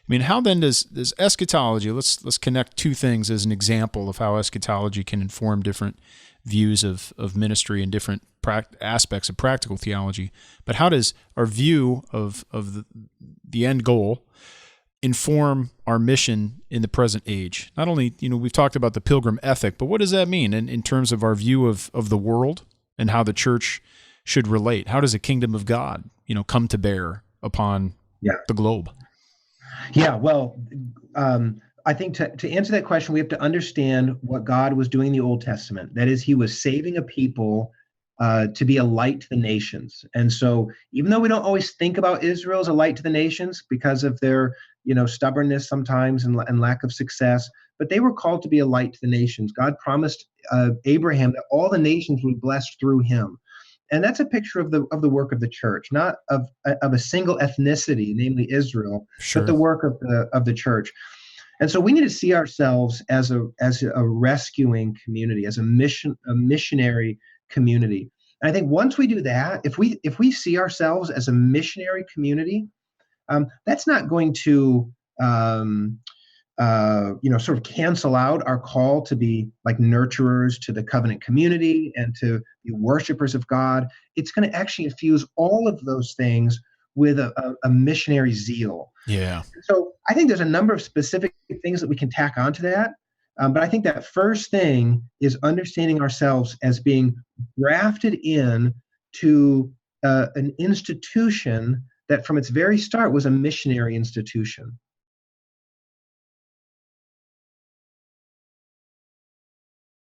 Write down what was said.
I mean, how then does eschatology? Let's connect two things as an example of how eschatology can inform different views of ministry and different aspects of practical theology. But how does our view of the end goal inform our mission in the present age? Not only, we've talked about the pilgrim ethic, but what does that mean in terms of our view of the world and how the church should relate? How does the kingdom of God, come to bear upon Yeah. the globe? Yeah. Well, I think to answer that question, we have to understand what God was doing in the Old Testament. That is, he was saving a people to be a light to the nations. And so even though we don't always think about Israel as a light to the nations because of their, stubbornness sometimes and lack of success, but they were called to be a light to the nations. God promised Abraham that all the nations would be blessed through him. And that's a picture of the work of the church, not of a single ethnicity, namely Israel, but Sure. the work of the church. And so we need to see ourselves as a rescuing community, as a missionary community. And I think once we do that, if we see ourselves as a missionary community, that's not going to sort of cancel out our call to be like nurturers to the covenant community and to be worshipers of God. It's going to actually infuse all of those things with a missionary zeal. Yeah. So I think there's a number of specific things that we can tack onto that. But I think that first thing is understanding ourselves as being grafted in to an institution that from its very start was a missionary institution.